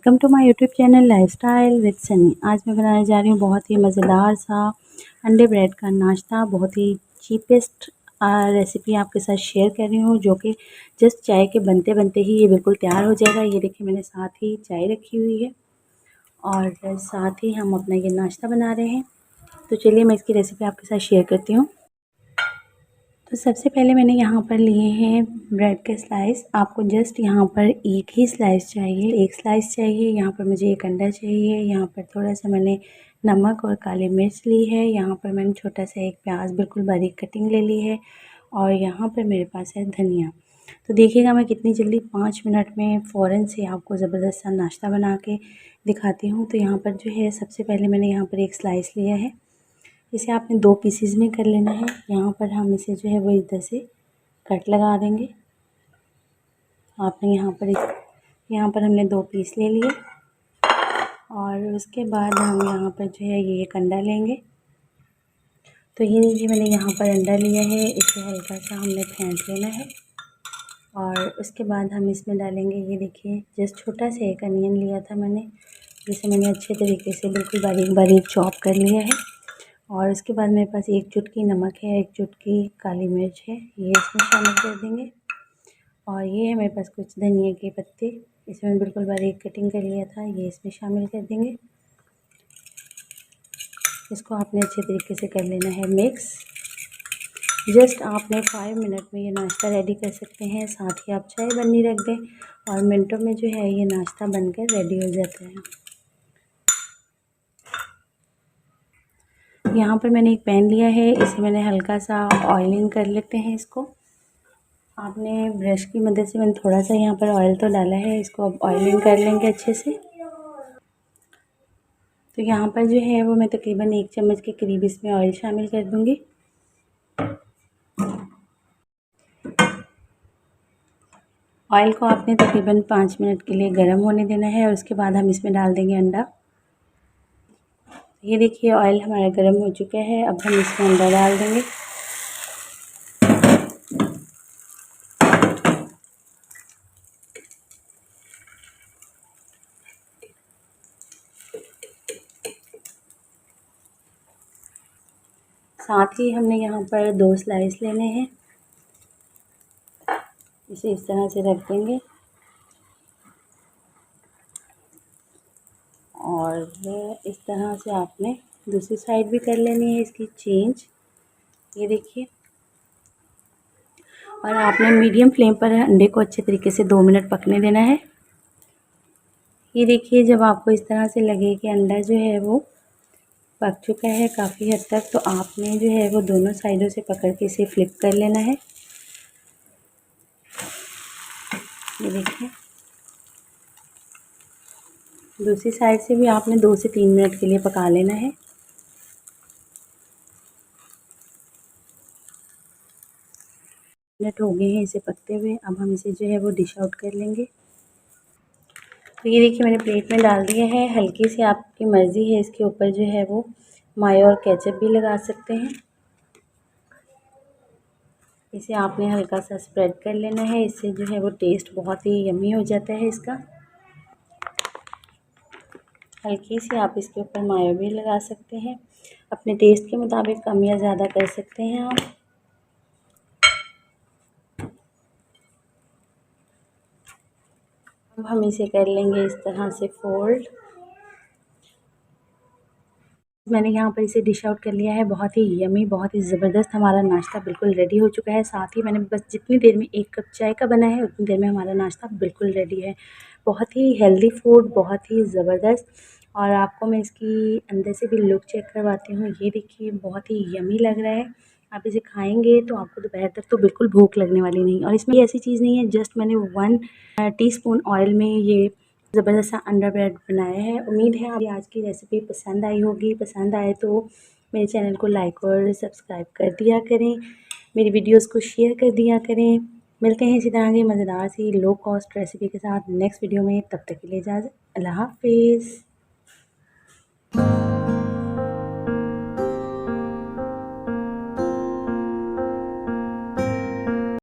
Welcome to my YouTube channel lifestyle with Sunny. आज मैं बनाने जा रही हूँ बहुत ही मज़ेदार सा अंडे ब्रेड का नाश्ता। बहुत ही चीपेस्ट रेसिपी आपके साथ शेयर कर रही हूँ, जो कि जस्ट चाय के बनते बनते ही ये बिल्कुल तैयार हो जाएगा। ये देखिए मैंने साथ ही चाय रखी हुई है और साथ ही हम अपना ये नाश्ता बना रहे हैं। तो चलिए मैं इसकी रेसिपी आपके साथ शेयर करती हूँ। तो सबसे पहले मैंने यहाँ पर लिए हैं ब्रेड के स्लाइस। आपको जस्ट यहाँ पर एक ही स्लाइस चाहिए, एक स्लाइस चाहिए। यहाँ पर मुझे एक अंडा चाहिए। यहाँ पर थोड़ा सा मैंने नमक और काली मिर्च ली है। यहाँ पर मैंने छोटा सा एक प्याज बिल्कुल बारीक कटिंग ले ली है और यहाँ पर मेरे पास है धनिया। तो देखिएगा मैं कितनी जल्दी 5 मिनट में फ़ौरन से आपको ज़बरदस्त सा नाश्ता बना के दिखाती हूँ। तो यहाँ पर जो है सबसे पहले मैंने यहाँ पर एक स्लाइस लिया है। इसे आपने 2 पीसेस में कर लेना है। यहाँ पर हम इसे जो है वो इधर से कट लगा देंगे। आपने यहाँ पर हमने 2 पीस ले लिए और उसके बाद हम यहाँ पर जो है ये एक अंडा लेंगे। तो ये लीजिए मैंने यहाँ पर अंडा लिया है। इसे हल्का सा हमने फेंट लेना है और उसके बाद हम इसमें डालेंगे, ये देखिए जस्ट छोटा सा एक अनियन लिया था मैंने, जिसे मैंने अच्छे तरीके से बिल्कुल बारीक बारीक चॉप कर लिया है। और उसके बाद मेरे पास 1 चुटकी नमक है, 1 चुटकी काली मिर्च है, ये इसमें शामिल कर देंगे। और ये है मेरे पास कुछ धनिया के पत्ते, इसमें मैंने बिल्कुल बारीक कटिंग कर लिया था, ये इसमें शामिल कर देंगे। इसको आपने अच्छे तरीके से कर लेना है मिक्स। जस्ट आपने 5 मिनट में ये नाश्ता रेडी कर सकते हैं। साथ ही आप चाय बननी रख दें और मिनटों में जो है ये नाश्ता बनकर रेडी हो जाता है। यहाँ पर मैंने एक पैन लिया है, इसे मैंने हल्का सा ऑयलिंग कर लेते हैं। इसको आपने ब्रश की मदद से, मैंने थोड़ा सा यहाँ पर ऑयल तो डाला है, इसको अब ऑयलिंग कर लेंगे अच्छे से। तो यहाँ पर जो है वो मैं तकरीबन 1 चम्मच के करीब इसमें ऑयल शामिल कर दूँगी। ऑयल को आपने तकरीबन 5 मिनट के लिए गर्म होने देना है और उसके बाद हम इसमें डाल देंगे अंडा। ये देखिए ऑयल हमारा गर्म हो चुका है, अब हम इसमें अंडा डाल देंगे। साथ ही हमने यहाँ पर 2 स्लाइस लेने हैं, इसे इस तरह से रख देंगे और इस तरह से आपने दूसरी साइड भी कर लेनी है इसकी चेंज। ये देखिए, और आपने मीडियम फ्लेम पर अंडे को अच्छे तरीके से 2 मिनट पकने देना है। ये देखिए जब आपको इस तरह से लगे कि अंडा जो है वो पक चुका है काफ़ी हद तक, तो आपने जो है वो दोनों साइडों से पकड़ के इसे फ्लिप कर लेना है। ये देखिए दूसरी साइड से भी आपने 2 से 3 मिनट के लिए पका लेना है। मिनट हो गए हैं इसे पकते हुए, अब हम इसे जो है वो डिश आउट कर लेंगे। तो ये देखिए मैंने प्लेट में डाल दिया है। हल्की सी आपकी मर्ज़ी है, इसके ऊपर जो है वो मायो और केचप भी लगा सकते हैं। इसे आपने हल्का सा स्प्रेड कर लेना है, इससे जो है वो टेस्ट बहुत ही यम्मी हो जाता है इसका। हल्की सी आप इसके ऊपर मायो भी लगा सकते हैं, अपने टेस्ट के मुताबिक कम या ज़्यादा कर सकते हैं आप। अब हम इसे कर लेंगे इस तरह से फोल्ड। मैंने यहाँ पर इसे डिश आउट कर लिया है। बहुत ही यमी, बहुत ही ज़बरदस्त हमारा नाश्ता बिल्कुल रेडी हो चुका है। साथ ही मैंने बस जितनी देर में 1 कप चाय का बना है उतनी देर में हमारा नाश्ता बिल्कुल रेडी है। बहुत ही हेल्दी फूड, बहुत ही ज़बरदस्त। और आपको मैं इसकी अंदर से भी लुक चेक करवाती हूँ। ये देखिए बहुत ही यमी लग रहा है। आप इसे खाएँगे तो आपको दोपहर तक तो बिल्कुल भूख लगने वाली नहीं। और इसमें ऐसी चीज़ नहीं है, जस्ट मैंने 1 टीस्पून ऑयल में ये ज़बरदस्त सा अंडा ब्रेड बनाया है। उम्मीद है आपको आज की रेसिपी पसंद आई होगी। पसंद आए तो मेरे चैनल को लाइक और सब्सक्राइब कर दिया करें, मेरी वीडियोस को शेयर कर दिया करें। मिलते हैं इसी तरह की मज़ेदार सी लो कॉस्ट रेसिपी के साथ नेक्स्ट वीडियो में। तब तक के लिए इजाज़त, अल्लाह हाफ़िज़।